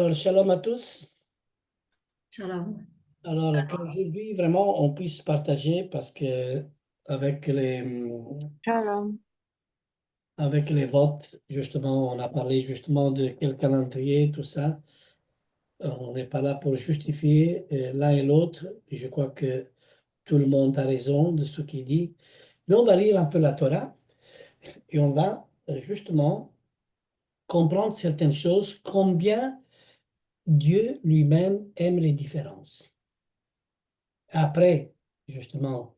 Alors, shalom à tous. Shalom. Alors, qu'aujourd'hui, vraiment, on puisse partager parce que avec les, Shalom. avec les votes, justement, on a parlé justement de quel calendrier, tout ça. On n'est pas là pour justifier l'un et l'autre. Je crois que tout le monde a raison de ce qu'il dit. Mais on va lire un peu la Torah et on va justement comprendre certaines choses, combien Dieu lui-même aime les différences. Après, justement,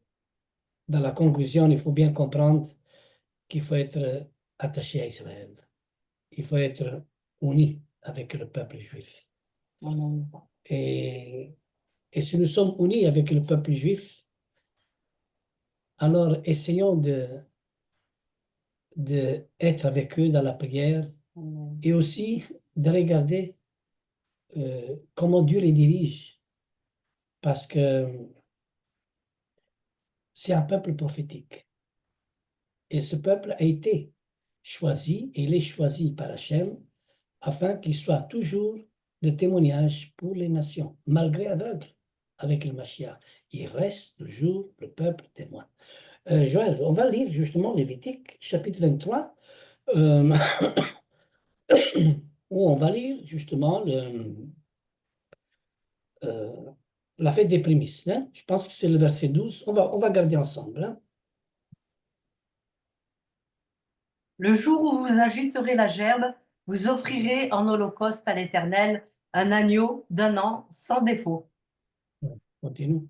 dans la conclusion, il faut bien comprendre qu'il faut être attaché à Israël. Il faut être uni avec le peuple juif. Amen. Et, et si nous sommes unis avec le peuple juif, alors essayons de être avec eux dans la prière Amen. et aussi de regarder comment Dieu les dirige, parce que c'est un peuple prophétique. Et ce peuple a été choisi, et il est choisi par Hachem, afin qu'il soit toujours de témoignage pour les nations, malgré aveugle avec le Mashiach. Il reste toujours le peuple témoin. Joël, on va lire justement Lévitique, chapitre 23, euh, où on va lire justement euh, la fête des prémices. Hein. Je pense que c'est le verset 12. On va garder ensemble. Hein. Le jour où vous agiterez la gerbe, vous offrirez en holocauste à l'Éternel un agneau d'un an sans défaut. Continue.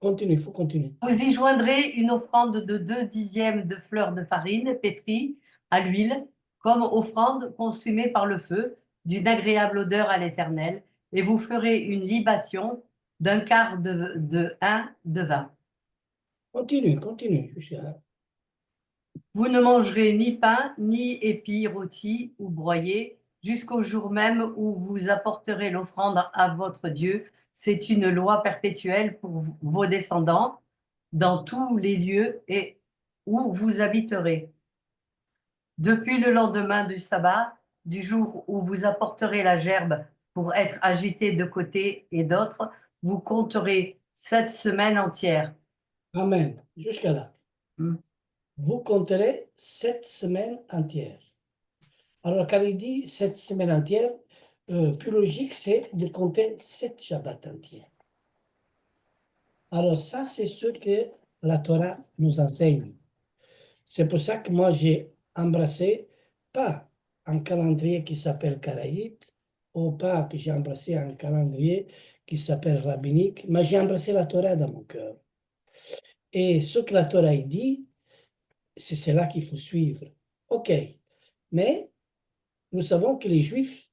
Continue, il faut continuer. Vous y joindrez une offrande de 2/10 de fleur de farine pétrie à l'huile, comme offrande consumée par le feu, d'une agréable odeur à l'Éternel, et vous ferez une libation d'un quart de hin de vin. Continue, continue. Vous ne mangerez ni pain, ni épis rôtis ou broyés, jusqu'au jour même où vous apporterez l'offrande à votre Dieu. C'est une loi perpétuelle pour vos descendants dans tous les lieux et où vous habiterez. Depuis le lendemain du sabbat, du jour où vous apporterez la gerbe pour être agitée de côté et d'autre, vous compterez 7 semaines entières. Amen. Jusqu'à là. Hmm. Vous compterez 7 semaines entières. Alors, quand il dit 7 semaines entières, plus logique, c'est de compter 7 Shabbats entiers. Alors, ça, c'est ce que la Torah nous enseigne. C'est pour ça que moi, j'ai embrassé pas un calendrier qui s'appelle karaïte, ou pas que j'ai embrassé un calendrier qui s'appelle rabbinique, mais j'ai embrassé la Torah dans mon cœur. Et ce que la Torah dit, c'est cela qu'il faut suivre. OK, mais nous savons que les Juifs,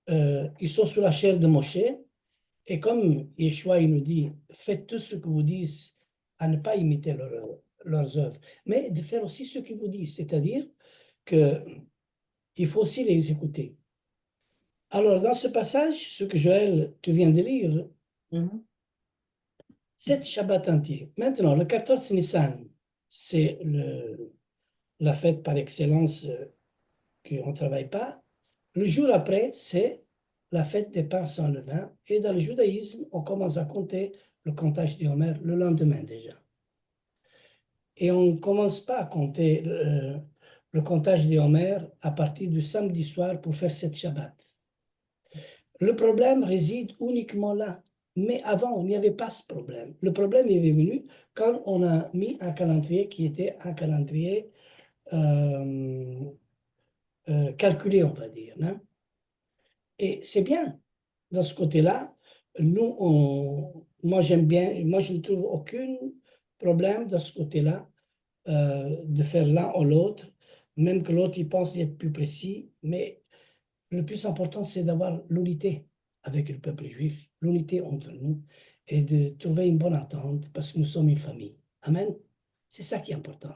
ils sont sous la chair de Moshe, et comme Yeshua, il nous dit, faites tout ce que vous disent, à ne pas imiter leurs œuvres, mais de faire aussi ce qu'ils vous disent, c'est-à-dire que il faut aussi les écouter. Alors, dans ce passage, ce que Joël, tu viens de lire, Mhm. 7 Shabbats entiers. Maintenant, le 14 Nissan, c'est la fête par excellence qu'on ne travaille pas. Le jour après, c'est la fête des pains sans levain. Et dans le judaïsme, on commence à compter le comptage des Homer le lendemain déjà. Et on ne commence pas à compter le comptage des Homer à partir du samedi soir pour faire 7 Shabbats. Le problème réside uniquement là. Mais avant, il n'y avait pas ce problème. Le problème est venu quand on a mis un calendrier qui était un calendrier euh, calculé, on va dire. Hein. Et c'est bien. Dans ce côté-là, moi j'aime bien, moi je ne trouve aucun problème dans ce côté-là de faire l'un ou l'autre, même que l'autre il pense être plus précis, mais le plus important c'est d'avoir l'unité avec le peuple juif, l'unité entre nous et de trouver une bonne entente parce que nous sommes une famille. Amen. C'est ça qui est important.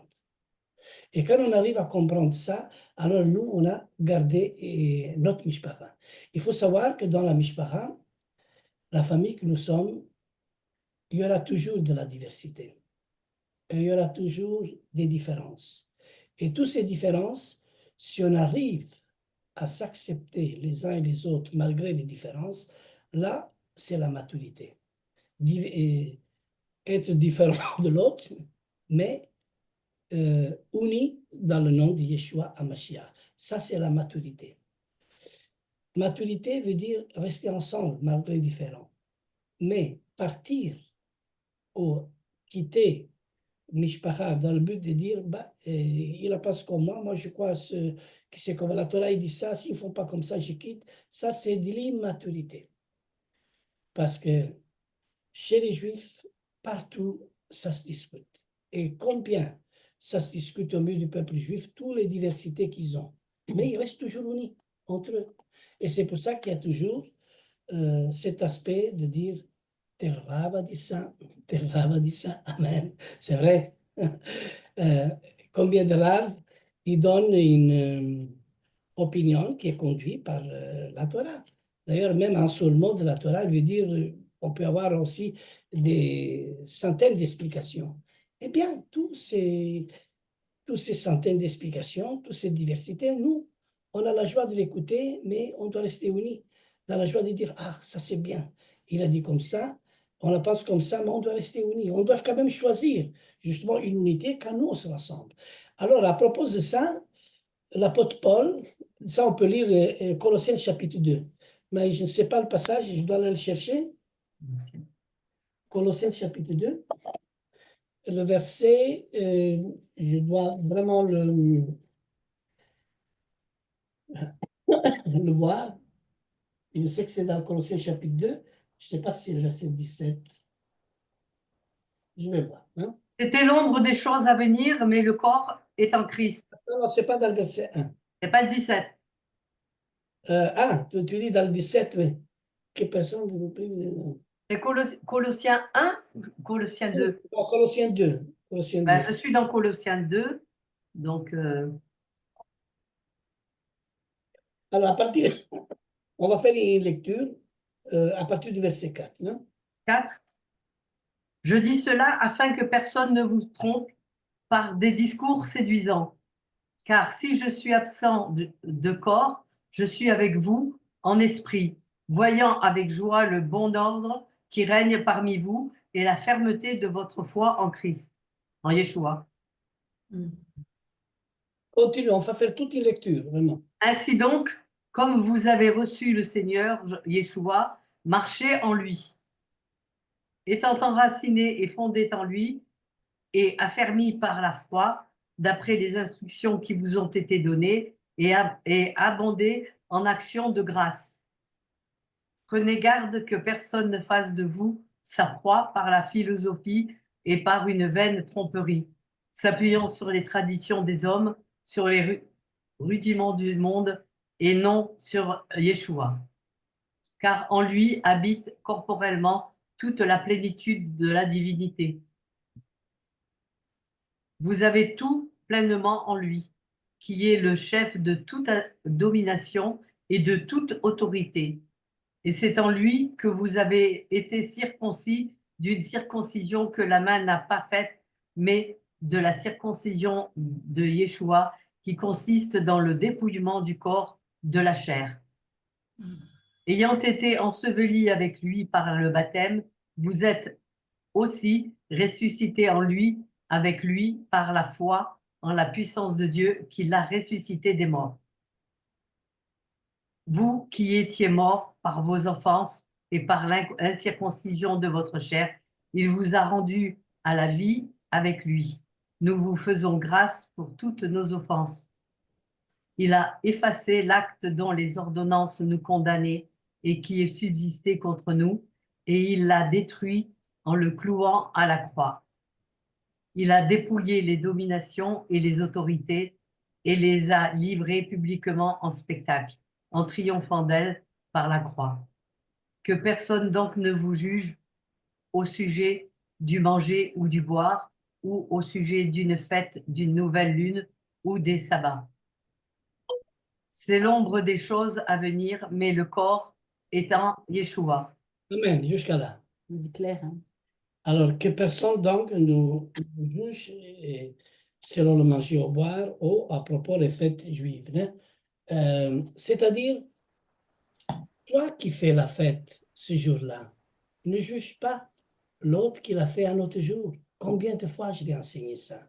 Et quand on arrive à comprendre ça, alors nous, on a gardé notre mishpacha. Il faut savoir que dans la mishpacha, la famille que nous sommes, il y aura toujours de la diversité. Et il y aura toujours des différences. Et toutes ces différences, si on arrive à s'accepter les uns et les autres malgré les différences, là, c'est la maturité. Et être différent de l'autre, mais unis dans le nom de Yeshua HaMashiach. Ça, c'est la maturité. Maturité veut dire rester ensemble malgré les différents. Mais partir ou quitter Mishpacha dans le but de dire, bah, il a pas ce comme moi je crois que c'est comme la Torah, il dit ça, s'ils ne font pas comme ça, je quitte. Ça, c'est de l'immaturité. Parce que chez les Juifs, partout, ça se discute. Et combien ça se discute au milieu du peuple juif, toutes les diversités qu'ils ont. Mais ils restent toujours unis entre eux. Et c'est pour ça qu'il y a toujours cet aspect de dire tel Rav a dit ça, tel Rav a dit ça, Amen. C'est vrai. Combien de Rav ils donnent une opinion qui est conduite par la Torah. D'ailleurs, même un seul mot de la Torah veut dire, on peut avoir aussi des centaines d'explications. Eh bien, toutes ces centaines d'explications, toute cette diversité, nous, on a la joie de l'écouter, mais on doit rester unis, dans la joie de dire, ah, ça c'est bien, il a dit comme ça, on la pense comme ça, mais on doit rester unis. On doit quand même choisir justement une unité quand nous on se rassemble. Alors, à propos de ça, l'apôtre Paul, ça on peut lire Colossiens chapitre 2, mais je ne sais pas le passage, je dois aller le chercher. Colossiens chapitre 2, le verset, je dois vraiment le voir. Je sais que c'est dans Colossiens chapitre 2. Je ne sais pas si c'est le verset 17. Je vais voir. Hein? C'était l'ombre des choses à venir, mais le corps est en Christ. Non, non, ce n'est pas dans le verset 1. C'est pas le 17. Tu dis dans le 17, oui. Que personne ne vous prie. C'est Colossiens 1 ou Colossiens 2? Non, Colossiens 2. Colossiens 2. Ben, je suis dans Colossiens 2, donc Alors, on va faire une lecture à partir du verset 4. Non? 4. Je dis cela afin que personne ne vous trompe par des discours séduisants. Car si je suis absent de corps, je suis avec vous en esprit, voyant avec joie le bon ordre qui règne parmi vous et la fermeté de votre foi en Christ, en Yeshua. Continue, on va faire toute une lecture, vraiment. Ainsi donc, comme vous avez reçu le Seigneur, Yeshua, marchez en lui, étant enraciné et fondé en lui et affermi par la foi, d'après les instructions qui vous ont été données, et abondez en actions de grâce. Prenez garde que personne ne fasse de vous sa proie par la philosophie et par une vaine tromperie, s'appuyant sur les traditions des hommes, sur les rudiments du monde et non sur Yeshua. Car en lui habite corporellement toute la plénitude de la divinité. Vous avez tout pleinement en lui, qui est le chef de toute domination et de toute autorité. Et c'est en lui que vous avez été circoncis d'une circoncision que la main n'a pas faite, mais de la circoncision de Yeshua, qui consiste dans le dépouillement du corps de la chair. Ayant été ensevelis avec lui par le baptême, vous êtes aussi ressuscités en lui, avec lui, par la foi en la puissance de Dieu qui l'a ressuscité des morts. Vous qui étiez morts par vos offenses et par l'incirconcision de votre chair, il vous a rendus à la vie avec lui. Nous vous faisons grâce pour toutes nos offenses. Il a effacé l'acte dont les ordonnances nous condamnaient et qui est subsisté contre nous, et il l'a détruit en le clouant à la croix. Il a dépouillé les dominations et les autorités et les a livrées publiquement en spectacle, en triomphant d'elles par la croix. Que personne donc ne vous juge au sujet du manger ou du boire, ou au sujet d'une fête, d'une nouvelle lune ou des sabbats. C'est l'ombre des choses à venir, mais le corps étant Yeshua. Amen, jusqu'à là. On dit clair, hein. Alors, que personne donc nous juge selon le manger au boire ou à propos des fêtes juives. Hein? C'est-à-dire, toi qui fais la fête ce jour-là, ne juge pas l'autre qui l'a fait un autre jour. Combien de fois je l'ai enseigné ça?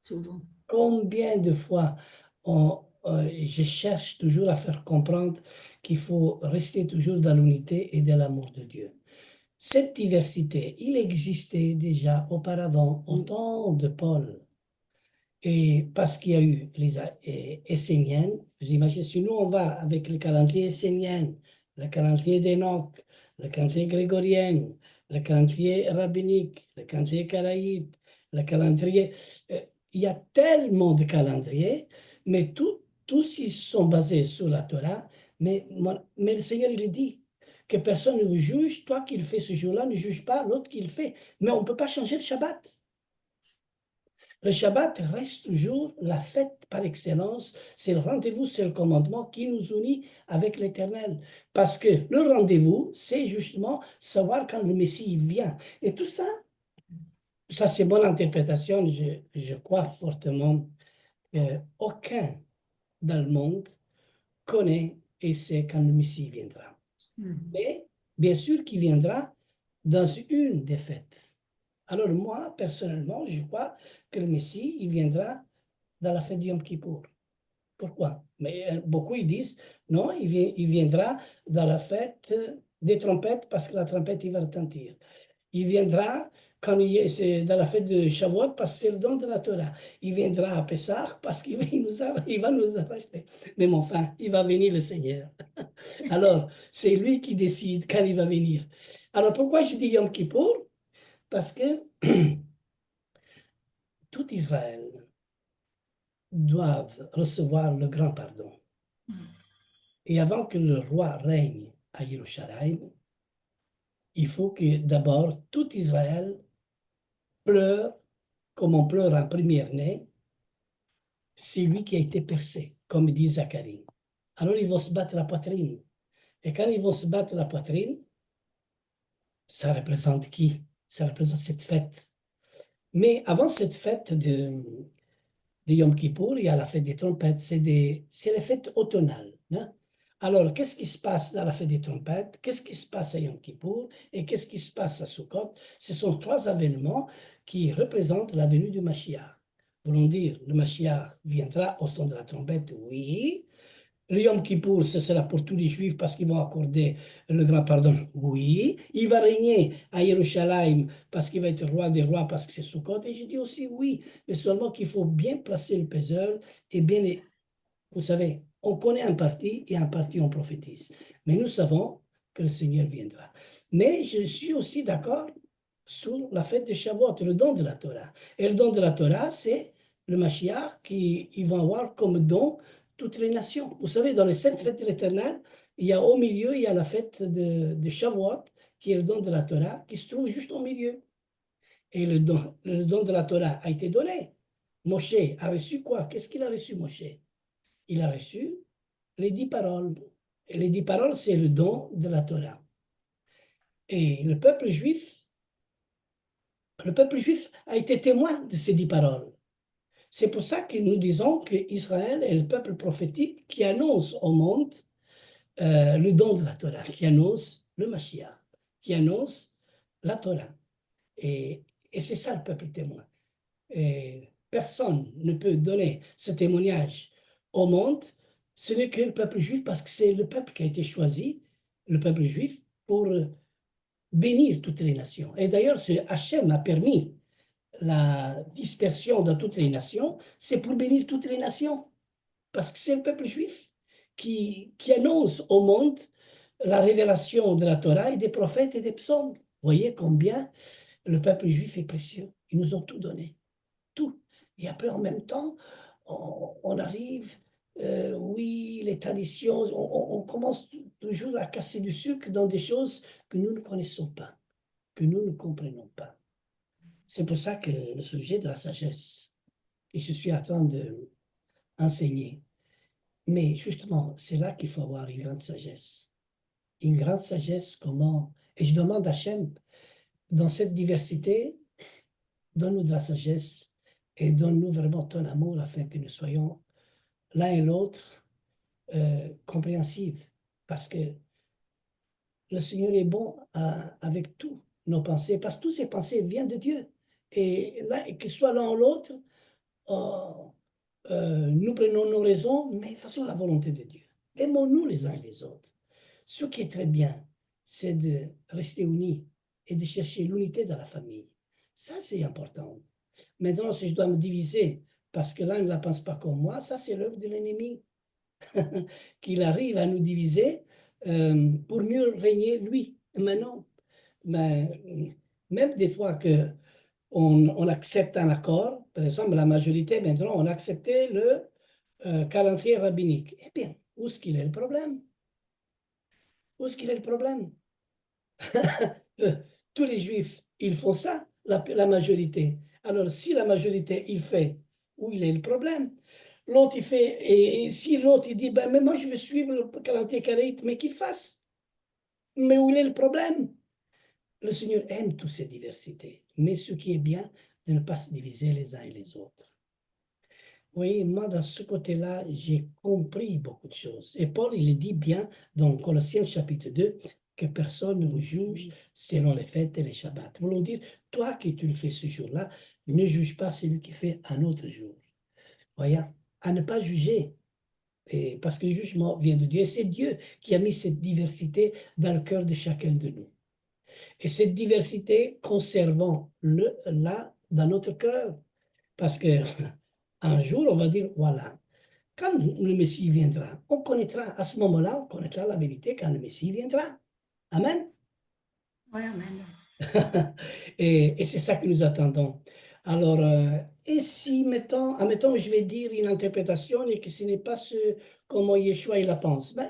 Souvent. Combien de fois je cherche toujours à faire comprendre qu'il faut rester toujours dans l'unité et dans l'amour de Dieu. Cette diversité, il existait déjà auparavant au temps de Paul. Et parce qu'il y a eu les Esséniennes, vous imaginez, si nous on va avec le calendrier essénien, le calendrier d'Enoch, le calendrier grégorien, le calendrier rabbinique, le calendrier karaïte, le calendrier. Il y a tellement de calendriers, mais tous ils sont basés sur la Torah. Mais le Seigneur, il dit que personne ne vous juge, toi qui le fais ce jour-là, ne juge pas l'autre qui le fait. Mais on ne peut pas changer le Shabbat. Le Shabbat reste toujours la fête par excellence. C'est le rendez-vous, c'est le commandement qui nous unit avec l'Éternel. Parce que le rendez-vous, c'est justement savoir quand le Messie vient. Et tout ça, ça c'est mon interprétation. Je crois fortement qu'aucun dans le monde connaît et sait quand le Messie viendra. Mais bien sûr qu'il viendra dans une des fêtes. Alors moi, personnellement, je crois que le Messie, il viendra dans la fête du Yom Kippour. Pourquoi? Mais beaucoup, ils disent, non, il viendra dans la fête des trompettes parce que la trompette, il va retentir. Il viendra quand c'est dans la fête de Shavuot parce que c'est le don de la Torah. Il viendra à Pessah parce qu'il il va nous racheter. Mais enfin, il va venir le Seigneur. Alors, c'est lui qui décide quand il va venir. Alors, pourquoi je dis Yom Kippour? Parce que tout Israël doivent recevoir le grand pardon. Et avant que le roi règne à Jérusalem, il faut que d'abord tout Israël pleure comme on pleure un premier-né, c'est lui qui a été percé, comme dit Zacharie. Alors ils vont se battre la poitrine. Et quand ils vont se battre la poitrine, ça représente qui? Ça représente cette fête. Mais avant cette fête de Yom Kippour, il y a la fête des trompettes, c'est les fêtes automnales. Hein? Alors, qu'est-ce qui se passe dans la fête des trompettes? Qu'est-ce qui se passe à Yom Kippour? Et qu'est-ce qui se passe à Sukkot? Ce sont trois événements qui représentent la venue du Mashiach. Voulons dire, le Mashiach viendra au son de la trompette, oui. Le Yom Kippour, ce sera pour tous les Juifs parce qu'ils vont accorder le grand pardon. Oui. Il va régner à Jérusalem parce qu'il va être roi des rois parce que c'est Sukkot. Et je dis aussi oui, mais seulement qu'il faut bien placer le peseur et bien, vous savez, on connaît un parti et un parti on prophétise. Mais nous savons que le Seigneur viendra. Mais je suis aussi d'accord sur la fête de Shavuot, le don de la Torah. Et le don de la Torah, c'est le Mashiach qu'ils vont avoir comme don toutes les nations. Vous savez, dans les 7 fêtes de l'Éternel, il y a au milieu, il y a la fête de Shavuot, qui est le don de la Torah, qui se trouve juste au milieu. Et le don de la Torah a été donné. Moshe a reçu quoi? Qu'est-ce qu'il a reçu, Moshe? Il a reçu les 10 paroles. Et les 10 paroles, c'est le don de la Torah. Et le peuple juif a été témoin de ces 10 paroles. C'est pour ça que nous disons qu'Israël est le peuple prophétique qui annonce au monde le don de la Torah, qui annonce le Mashiach, qui annonce la Torah. Et c'est ça le peuple témoin. Et personne ne peut donner ce témoignage au monde, ce n'est que le peuple juif, parce que c'est le peuple qui a été choisi, le peuple juif, pour bénir toutes les nations. Et d'ailleurs, ce Hachem a permis la dispersion dans toutes les nations, c'est pour bénir toutes les nations. Parce que c'est le peuple juif qui annonce au monde la révélation de la Torah et des prophètes et des psaumes. Vous voyez combien le peuple juif est précieux. Ils nous ont tout donné. Tout. Et après, en même temps, on arrive, oui, les traditions, on commence toujours à casser du sucre dans des choses que nous ne connaissons pas, que nous ne comprenons pas. C'est pour ça que le sujet de la sagesse, et je suis en train d'enseigner, mais justement, c'est là qu'il faut avoir une grande sagesse. Une grande sagesse, comment? Et je demande à Hachem, dans cette diversité, donne-nous de la sagesse et donne-nous vraiment ton amour afin que nous soyons l'un et l'autre compréhensive, parce que le Seigneur est bon avec tous nos pensées, parce que toutes ces pensées viennent de Dieu. Et là, que ce soit l'un ou l'autre, euh, nous prenons nos raisons, mais faisons la volonté de Dieu. Aimons-nous les uns et les autres. Ce qui est très bien, c'est de rester unis et de chercher l'unité dans la famille. Ça, c'est important. Maintenant, si je dois me diviser parce que l'un ne la pense pas comme moi, ça, c'est l'œuvre de l'ennemi. Qu'il arrive à nous diviser pour mieux régner lui. Maintenant, ben, même des fois que on accepte un accord, par exemple, la majorité, maintenant, on a accepté le calendrier rabbinique. Eh bien, où est-ce qu'il est le problème? Où est-ce qu'il est le problème? Euh, Tous les juifs, ils font ça, la majorité. Alors, si la majorité, il fait, où il est le problème? L'autre, il fait, et si l'autre, il dit, ben, mais moi, je veux suivre le calendrier karaïte, mais qu'il fasse. Mais où il est le problème? Le Seigneur aime toutes ces diversités, mais ce qui est bien, de ne pas se diviser les uns et les autres. Oui, moi, dans ce côté-là, j'ai compris beaucoup de choses. Et Paul, il dit bien dans Colossiens chapitre 2 que personne ne vous juge selon les fêtes et les shabbats. Voulons dire, toi qui tu le fais ce jour-là, ne juge pas celui qui fait un autre jour. Voyez, à ne pas juger. Et parce que le jugement vient de Dieu. Et c'est Dieu qui a mis cette diversité dans le cœur de chacun de nous. Et cette diversité, conservons-le là dans notre cœur. Parce que un jour, on va dire, voilà, quand le Messie viendra, on connaîtra, à ce moment-là, on connaîtra la vérité quand le Messie viendra. Amen. Oui, amen. Et c'est ça que nous attendons. Alors, et si, admettons, je vais dire une interprétation et que ce n'est pas ce comment Yeshua il la pense, ben,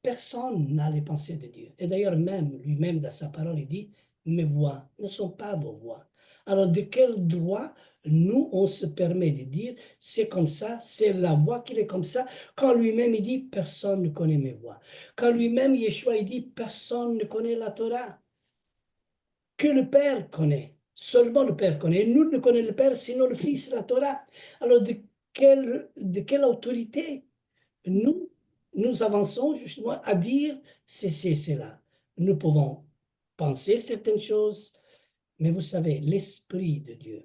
personne n'a les pensées de Dieu. Et d'ailleurs, même lui-même, dans sa parole, il dit, mes voix ne sont pas vos voix. Alors, de quel droit nous, on se permet de dire, c'est comme ça, c'est la voix qu'il est comme ça, quand lui-même, il dit, personne ne connaît mes voix. Quand lui-même, Yeshua, il dit, personne ne connaît la Torah, que le Père connaît. Seulement le Père connaît. Et nous ne connaissons le Père, sinon le Fils, la Torah. Alors, de quelle autorité nous, nous avançons justement à dire c'est là. Nous pouvons penser certaines choses, mais vous savez, l'Esprit de Dieu,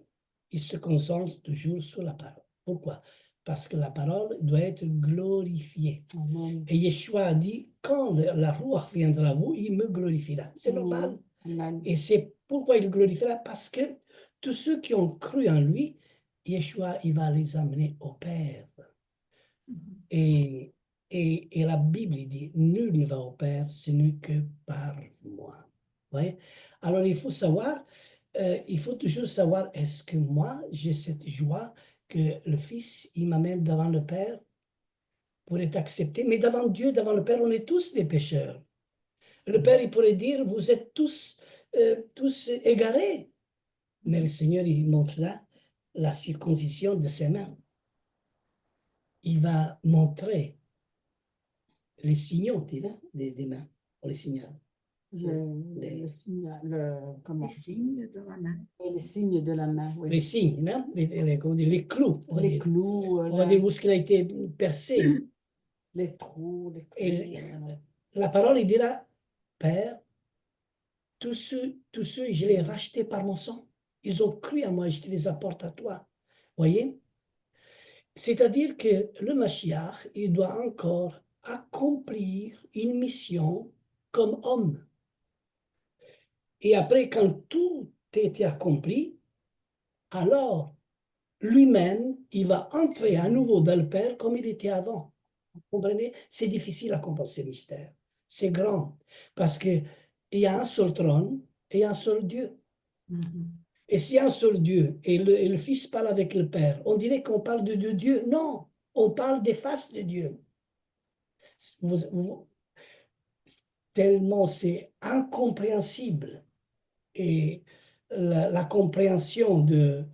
il se concentre toujours sur la parole. Pourquoi? Parce que la parole doit être glorifiée. Amen. Et Yeshua a dit, quand la Ruach viendra à vous, il me glorifiera. C'est normal. Amen. Et c'est pourquoi il glorifiera, parce que tous ceux qui ont cru en lui, Yeshua, il va les amener au Père. Et, et la Bible dit, nul ne va au Père, ce n'est que par moi. Ouais. Alors il faut savoir, il faut toujours savoir, est-ce que moi, j'ai cette joie que le Fils, il m'amène devant le Père pour être accepté, mais devant Dieu, devant le Père, on est tous des pécheurs. Le Père, il pourrait dire, vous êtes tous égarés. Mais le Seigneur, il montre là la circoncision de ses mains. Il va montrer les signaux des mains, pour les signaux. Le signe, comment? Les signes de la main. Les signes de la main, oui. Les signes, non? Comment dire, les clous, on va Les dire. clous, On va dire où est-ce qu'il a été percé. les trous, les Et clous. la parole, il dira, Père, tous ceux, je les ai rachetés par mon sang. Ils ont cru à moi, je te les apporte à toi. Voyez? C'est-à-dire que le Mashiach, il doit encore accomplir une mission comme homme. Et après, quand tout a été accompli, alors lui-même, il va entrer à nouveau dans le Père comme il était avant. Vous comprenez? C'est difficile à comprendre ce mystère. C'est grand. Parce qu'il y a un seul trône et un seul Dieu. Et s'il y a un seul Dieu et le Fils parle avec le Père, on dirait qu'on parle de deux dieux. Non, on parle des faces de Dieu. Tellement c'est incompréhensible. Et la compréhension Dieu,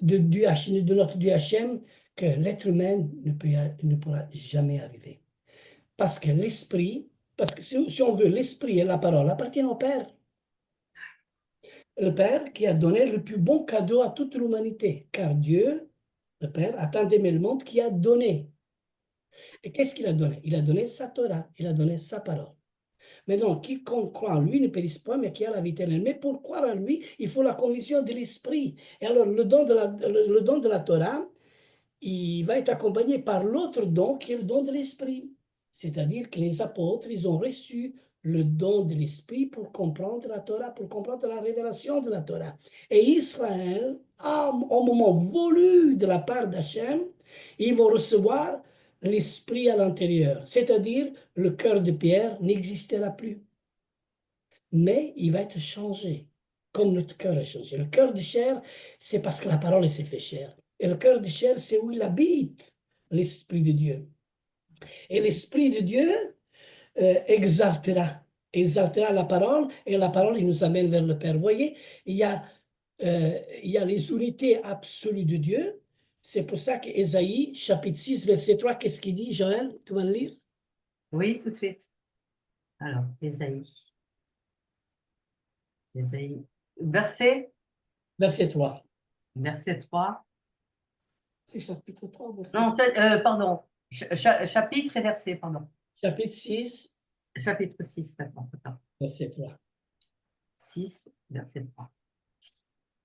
de notre Dieu Hachem, que l'être humain ne pourra jamais arriver. Parce que l'esprit, parce que si on veut, l'esprit et la parole appartiennent au Père. Le Père qui a donné le plus bon cadeau à toute l'humanité. Car Dieu, le Père, a tant aimé le monde qui a donné. Et qu'est-ce qu'il a donné? Il a donné sa Torah, il a donné sa parole. Mais donc, quiconque croit en lui ne périsse point, mais qui a la vie éternelle. Mais pour croire en lui, il faut la conviction de l'esprit. Et alors, le don de la Torah, il va être accompagné par l'autre don qui est le don de l'esprit. C'est-à-dire que les apôtres, ils ont reçu le don de l'esprit pour comprendre la Torah, pour comprendre la révélation de la Torah. Et Israël, au moment voulu de la part d'Hachem, ils vont recevoir l'esprit à l'intérieur. C'est-à-dire, le cœur de pierre n'existera plus. Mais il va être changé, comme notre cœur est changé. Le cœur de chair, c'est parce que la parole s'est fait chair. Et le cœur de chair, c'est où il habite l'Esprit de Dieu. Et l'Esprit de Dieu exaltera la parole, et la parole, il nous amène vers le Père. Vous voyez, il y a les unités absolues de Dieu. C'est pour ça qu'Ésaïe, chapitre 6, verset 3, qu'est-ce qu'il dit, Joël? Tu vas le lire? Oui, tout de suite. Alors, Ésaïe. Ésaïe. Verset, Verset 3. verset 3. C'est chapitre 3, verset Non, pardon. Chapitre et verset, pardon. Chapitre 6, Chapitre 6, d'accord. Attends. verset 3. 6, verset 3.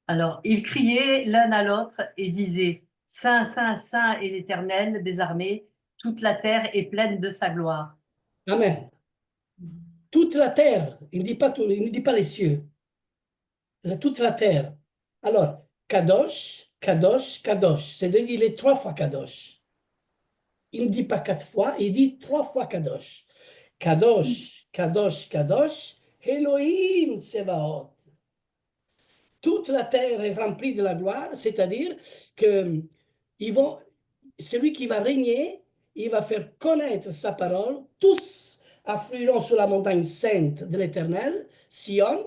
Alors, ils criaient l'un à l'autre et disaient, Saint, Saint, Saint est l'Éternel des armées, toute la terre est pleine de sa gloire. Amen. Toute la terre, il ne dit pas les cieux, toute la terre. Alors, Kadosh, Kadosh, Kadosh, c'est-à-dire il est 3 fois Kadosh. Il ne dit pas 4 fois, il dit 3 fois Kadosh. Kadosh, Kadosh, Kadosh, Elohim Sevaot. Toute la terre est remplie de la gloire, c'est-à-dire que celui qui va régner, il va faire connaître sa parole, tous afflueront sur la montagne sainte de l'Éternel, Sion,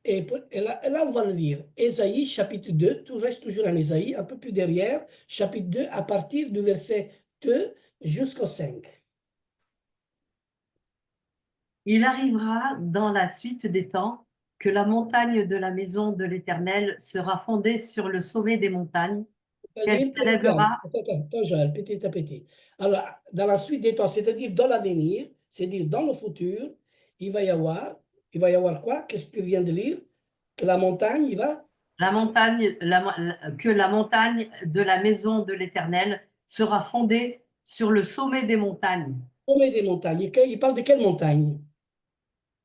et là, on va le lire. Ésaïe, chapitre 2, tout reste toujours en Ésaïe, un peu plus derrière, chapitre 2, à partir du verset 2 jusqu'au 5. Il arrivera dans la suite des temps que la montagne de la maison de l'Éternel sera fondée sur le sommet des montagnes, qu'elle C'est-à-dire, s'élèvera. attends, Joël, petit à petit. Alors, dans la suite des temps, c'est-à-dire dans l'avenir, c'est-à-dire dans le futur, il va y avoir quoi? Qu'est-ce que tu viens de lire? Que la montagne, il va La montagne, que la montagne de la maison de l'Éternel sera fondée sur le sommet des montagnes. tomber des montagnes. Il parle de quelle montagne?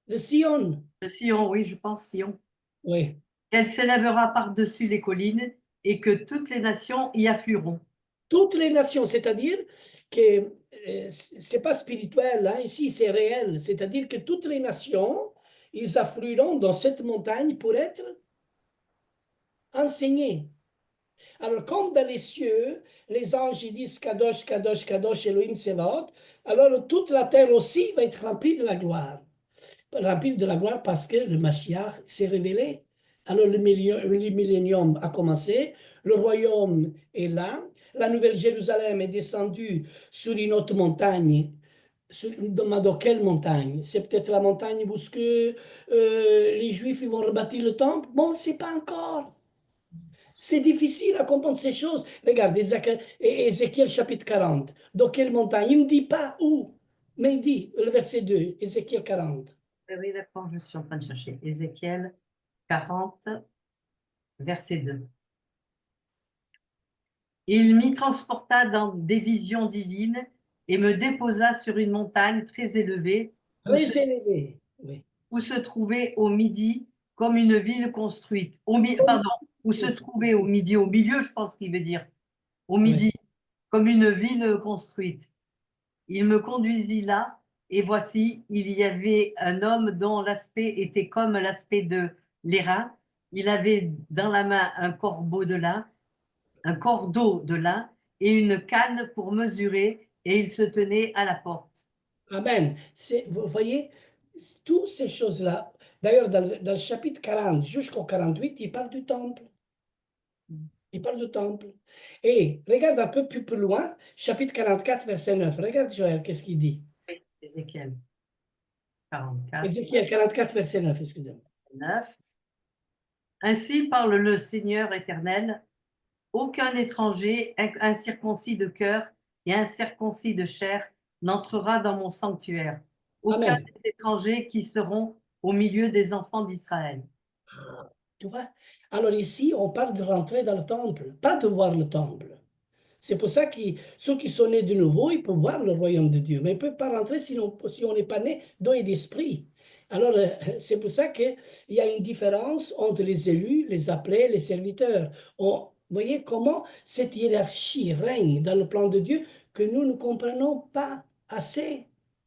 De Sion. De Sion, oui, je pense Sion. Oui. Qu'elle s'élèvera par-dessus les collines et que toutes les nations y afflueront. Toutes les nations, c'est-à-dire que c'est pas spirituel, hein, ici c'est réel, c'est-à-dire que toutes les nations, ils afflueront dans cette montagne pour être enseignés. Alors, comme dans les cieux, les anges ils disent Kadosh, Kadosh, Kadosh, Elohim Sevaot, alors toute la terre aussi va être remplie de la gloire. Remplie de la gloire parce que le Mashiach s'est révélé. Alors, le millénium a commencé, le royaume est là, la nouvelle Jérusalem est descendue sur une autre montagne. Dans quelle montagne? C'est peut-être la montagne où les Juifs ils vont rebâtir le temple? Bon, c'est pas encore. C'est difficile à comprendre ces choses. Regarde, Ézéchiel chapitre 40. Dans quelle montagne? Il ne dit pas où, mais il dit, le verset 2, Ézéchiel 40. Oui, d'accord, je suis en train de chercher. Ézéchiel 40, verset 2. Il m'y transporta dans des visions divines et me déposa sur une montagne très élevée Très élevé. Oui. où se trouvait au midi comme une ville construite. Pardon, où se trouvait au midi, au milieu, je pense qu'il veut dire, au midi, comme une ville construite. Il me conduisit là, et voici, il y avait un homme dont l'aspect était comme l'aspect de l'airain. Il avait dans la main un corbeau de lin, un cordeau de lin et une canne pour mesurer, et il se tenait à la porte. Amen. Vous voyez, toutes ces choses-là. D'ailleurs, dans le chapitre 40 jusqu'au 48, il parle du temple. Il parle du temple. Et regarde un peu plus loin, chapitre 44, verset 9. Regarde, Joël, qu'est-ce qu'il dit? Ézéchiel 44, Ézéchiel 44, verset 9, excusez-moi. 9. Ainsi parle le Seigneur éternel, aucun étranger incirconcis de cœur et un circoncis de chair n'entrera dans mon sanctuaire. Aucun Amen. des étrangers qui seront au milieu des enfants d'Israël. Tu vois? Alors ici, on parle de rentrer dans le temple, pas de voir le temple. C'est pour ça que ceux qui sont nés de nouveau, ils peuvent voir le royaume de Dieu, mais ils ne peuvent pas rentrer si on n'est pas né d'eau et d'esprit. Alors, c'est pour ça qu'il y a une différence entre les élus, les appelés, les serviteurs. Vous voyez comment cette hiérarchie règne dans le plan de Dieu que nous ne comprenons pas assez.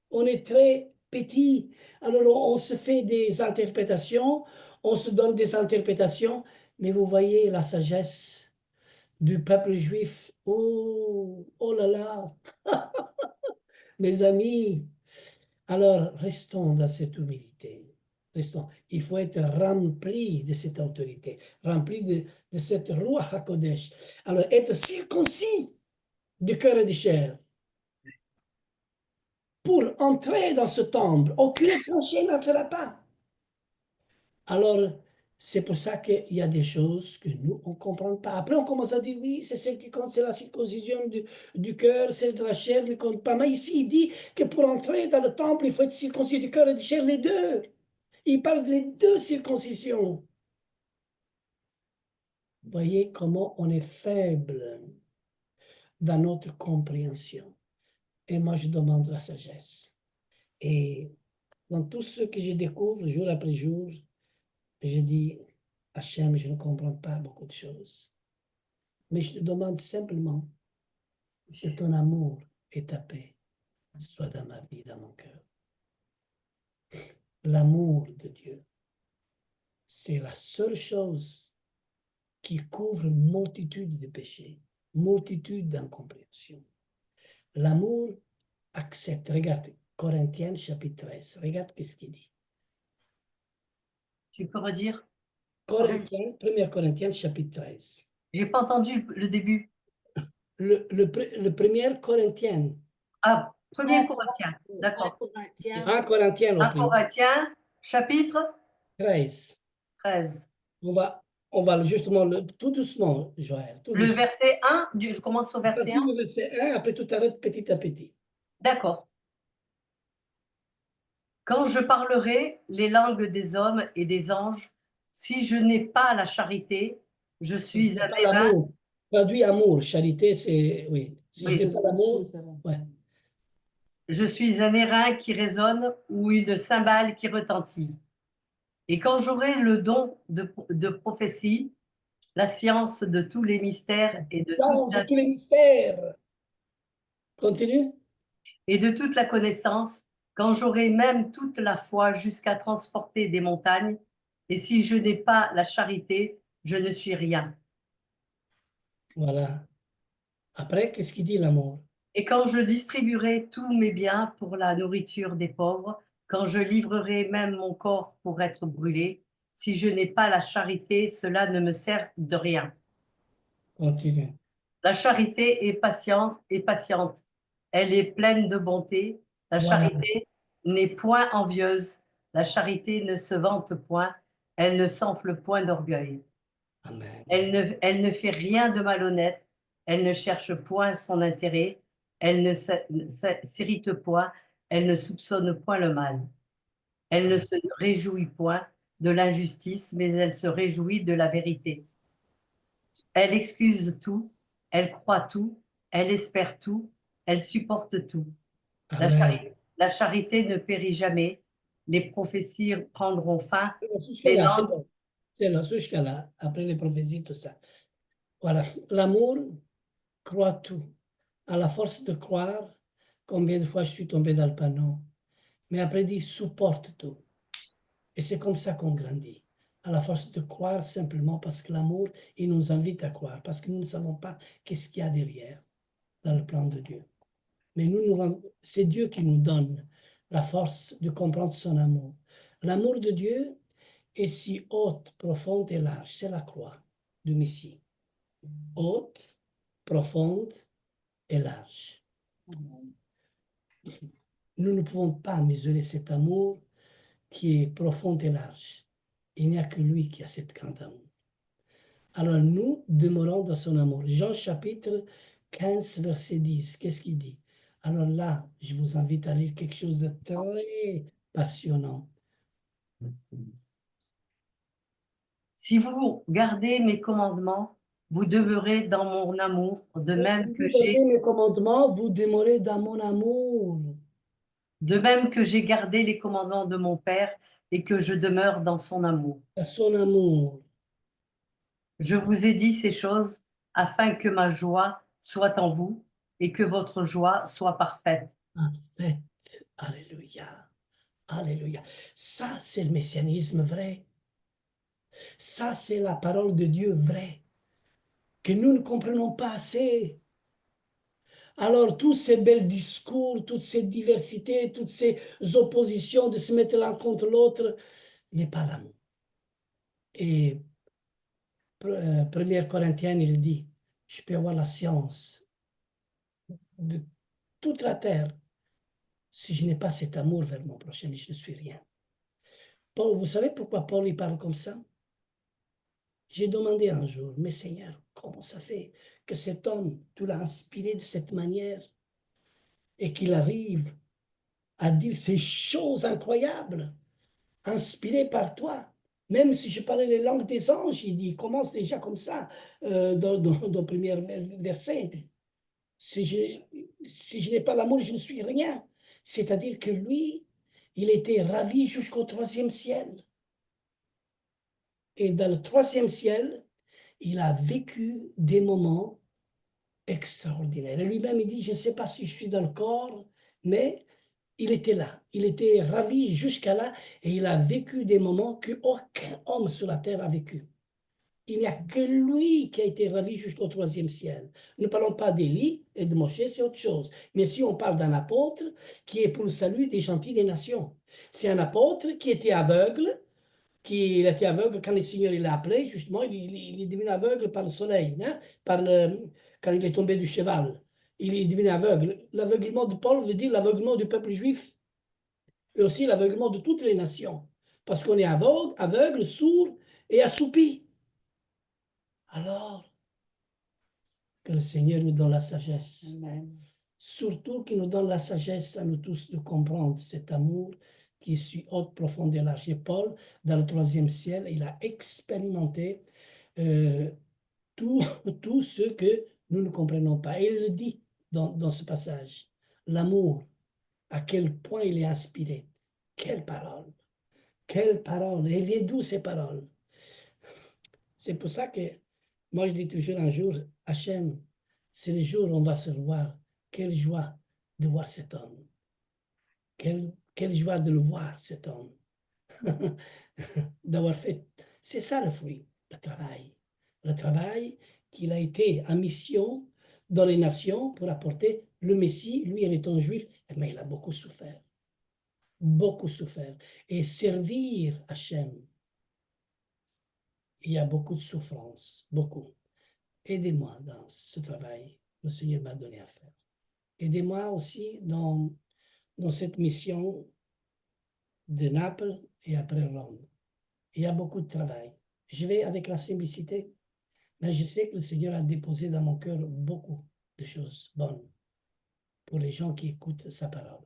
On est très petit. Alors, on se fait des interprétations, on se donne des interprétations, mais vous voyez la sagesse du peuple juif. Oh, oh là là, mes amis. Alors, restons dans cette humilité. Restons. Il faut être rempli de cette autorité, rempli de cette roi HaKodesh. Alors, être circoncis du cœur et de chair pour entrer dans ce temple. Aucun étranger n'entrera pas. Alors, c'est pour ça qu'il y a des choses que nous, on ne comprend pas. Après, on commence à dire, oui, c'est celle qui compte, c'est la circoncision du cœur, celle de la chair ne compte pas. Mais ici, il dit que pour entrer dans le temple, il faut être circoncis du cœur et de chair, les deux. Il parle des deux circoncisions. Vous voyez comment on est faible dans notre compréhension. Et moi, je demande la sagesse. Et dans tout ce que je découvre jour après jour, je dis, Hachem, je ne comprends pas beaucoup de choses. Mais je te demande simplement que ton amour et ta paix soient dans ma vie, dans mon cœur. L'amour de Dieu, c'est la seule chose qui couvre multitude de péchés, multitude d'incompréhensions. L'amour accepte. Regarde, Corinthiens chapitre 13. Regarde qu'est-ce qu'il dit. Tu peux redire? Corinthiens, 1 Corinthiens chapitre 13. J'ai pas entendu le début. Le premier Corinthiens. Ah, 1er Un Corinthiens, d'accord. Corinthiens, 1 Corinthiens au 1 premier. Corinthiens, chapitre 13. 13. On va justement, tout doucement, Joël, tout Le doucement. verset 1, je commence au verset 1. Le verset 1, après tout arrête petit à petit. D'accord. Quand je parlerai les langues des hommes et des anges, si je n'ai pas la charité, je suis un Pas airain. l'amour. Traduit amour, charité, c'est, oui. Si Oui. je n'ai pas l'amour, ouais. Je suis un airain qui résonne ou une cymbale qui retentit. Et quand j'aurai le don de prophétie, la science de tous les mystères Dans de tous les mystères. Continue. et de toute la connaissance, quand j'aurai même toute la foi jusqu'à transporter des montagnes, et si je n'ai pas la charité, je ne suis rien. Voilà. Après, qu'est-ce qu'il dit l'amour? Et quand je distribuerai tous mes biens pour la nourriture des pauvres, quand je livrerai même mon corps pour être brûlé, si je n'ai pas la charité, cela ne me sert de rien. Continue. La charité est patiente. Elle est pleine de bonté. La Voilà. charité n'est point envieuse. La charité ne se vante point. Elle ne s'enfle point d'orgueil. Amen. Elle ne fait rien de malhonnête. Elle ne cherche point son intérêt. Elle ne s'irrite point. Elle ne soupçonne point le mal. Elle ne se réjouit point de l'injustice, mais elle se réjouit de la vérité. Elle excuse tout, elle croit tout, elle espère tout, elle supporte tout. Amen. La charité ne périt jamais, les prophéties prendront fin, Jusqu'à les là, c'est langues. bon. C'est là, jusqu'à là. Après les prophéties, tout ça. Voilà. L'amour croit tout. À la force de croire, combien de fois je suis tombé dans le panneau. Mais après, il dit supporte tout. Et c'est comme ça qu'on grandit. À la force de croire simplement parce que l'amour, il nous invite à croire, parce que nous ne savons pas qu'est-ce qu'il y a derrière dans le plan de Dieu. Mais c'est Dieu qui nous donne la force de comprendre son amour. L'amour de Dieu est si haute, profonde et large. C'est la croix du Messie. Haute, profonde et large. Nous ne pouvons pas mesurer cet amour qui est profond et large. Il n'y a que lui qui a cette grande amour. Alors nous demeurons dans son amour. Jean chapitre 15, verset 10. Qu'est-ce qu'il dit? Alors là, je vous invite à lire quelque chose de très passionnant. Si vous gardez mes commandements, vous demeurez dans mon amour, Si vous gardez mes commandements, vous demeurez dans mon amour. de même que j'ai gardé les commandements de mon Père et que je demeure dans son amour. À son amour. Je vous ai dit ces choses afin que ma joie soit en vous et que votre joie soit parfaite. Parfaite. Alléluia. Alléluia. Ça, c'est le messianisme vrai. Ça, c'est la parole de Dieu vraie, que nous ne comprenons pas assez. Alors, tous ces belles discours, toute cette diversité, toutes ces oppositions de se mettre l'un contre l'autre, n'est pas l'amour. Et 1 Corinthiens, il dit, je peux avoir la science de toute la terre. Si je n'ai pas cet amour vers mon prochain, je ne suis rien. Paul, vous savez pourquoi Paul il parle comme ça? J'ai demandé un jour, mais Seigneur, comment ça fait que cet homme, tu l'as inspiré de cette manière et qu'il arrive à dire ces choses incroyables, inspirées par toi? Même si je parlais les langues des anges, il dit, il commence déjà comme ça dans le premier verset. Si je n'ai pas l'amour, je ne suis rien. C'est-à-dire que lui, il était ravi jusqu'au troisième ciel. Et dans le troisième ciel, il a vécu des moments extraordinaires. Et lui-même, il dit, je ne sais pas si je suis dans le corps, mais il était là. Il était ravi jusqu'à là et il a vécu des moments qu'aucun homme sur la terre a vécu. Il n'y a que lui qui a été ravi jusqu'au troisième ciel. Ne parlons pas d'Élie et de Moïse, c'est autre chose. Mais si on parle d'un apôtre qui est pour le salut des gentils des nations, c'est un apôtre qui était aveugle, qui était aveugle quand le Seigneur l'a appelé, justement, il est devenu aveugle par le soleil, hein, quand il est tombé du cheval. Il est devenu aveugle. L'aveuglement de Paul veut dire l'aveuglement du peuple juif et aussi l'aveuglement de toutes les nations. Parce qu'on est aveugle, sourd et assoupi. Alors, que le Seigneur nous donne la sagesse. Amen. Surtout qu'il nous donne la sagesse à nous tous de comprendre cet amour qui est si haute, profonde et large. Et Paul, dans le troisième ciel, il a expérimenté euh, tout, tout ce que nous ne comprenons pas. Et il le dit dans ce passage. L'amour, à quel point il est inspiré. Quelle parole! Quelle parole! Et il est d'où ces paroles? C'est pour ça que moi je dis toujours un jour, Hachem, c'est le jour où on va se revoir. Quelle joie de voir cet homme. Quelle joie de le voir, cet homme. D'avoir fait. C'est ça le fruit, le travail. Le travail qu'il a été en mission dans les nations pour apporter le Messie, lui en étant juif, mais il a beaucoup souffert. Beaucoup souffert. Et servir Hachem, il y a beaucoup de souffrance, beaucoup. Aidez-moi dans ce travail que le Seigneur m'a donné à faire. Aidez-moi aussi dans cette mission de Naples et après Rome. Il y a beaucoup de travail. Je vais avec la simplicité, mais je sais que le Seigneur a déposé dans mon cœur beaucoup de choses bonnes pour les gens qui écoutent sa parole.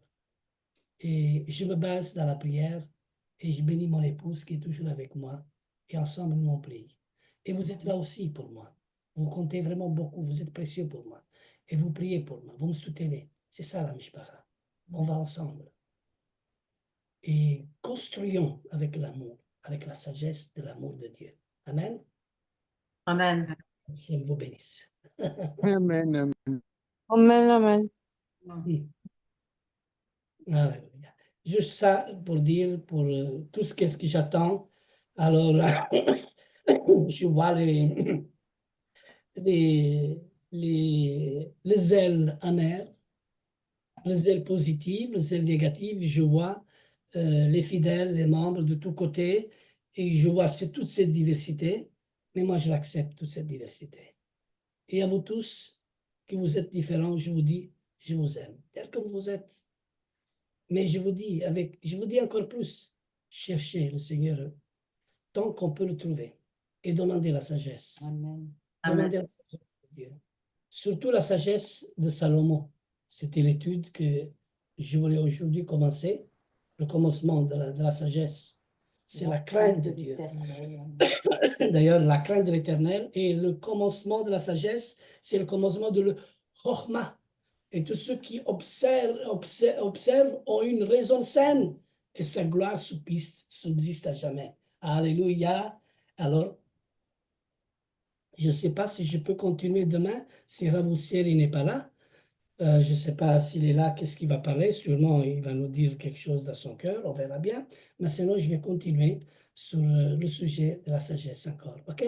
Et je me base dans la prière et je bénis mon épouse qui est toujours avec moi. Et ensemble, nous on prie. Et vous êtes là aussi pour moi. Vous comptez vraiment beaucoup. Vous êtes précieux pour moi. Et vous priez pour moi. Vous me soutenez. C'est ça la Mishpara. On va ensemble. Et construisons avec l'amour, avec la sagesse de l'amour de Dieu. Amen. Amen. Je vous bénisse. Amen, amen. Amen, amen. Alléluia. Juste ça pour dire, pour tout ce qu'est-ce que j'attends. Alors, je vois les ailes amères, les ailes positives, les ailes négatives. Je vois les fidèles, les membres de tous côtés, et je vois toute cette diversité. Mais moi, je l'accepte, toute cette diversité. Et à vous tous, que vous êtes différents, je vous dis, je vous aime, tel que vous êtes. Mais je vous dis encore plus, cherchez le Seigneur tant qu'on peut le trouver et demandez la sagesse. Amen. Amen. Demandez la sagesse de Dieu. surtout la sagesse de Salomon. C'était l'étude que je voulais aujourd'hui commencer, le commencement de la sagesse. C'est la crainte de Dieu. l'Éternel. D'ailleurs, la crainte de l'Éternel et le commencement de la sagesse, c'est le commencement de le chokhmah. Et tous ceux qui observent ont une raison saine et sa gloire subsiste à jamais. Alléluia. Alors, je ne sais pas si je peux continuer demain, si Ravoussiel n'est pas là. Je ne sais pas s'il est là, qu'est-ce qu'il va parler. Sûrement, il va nous dire quelque chose dans son cœur, on verra bien. Mais sinon, je vais continuer sur le sujet de la sagesse encore. OK?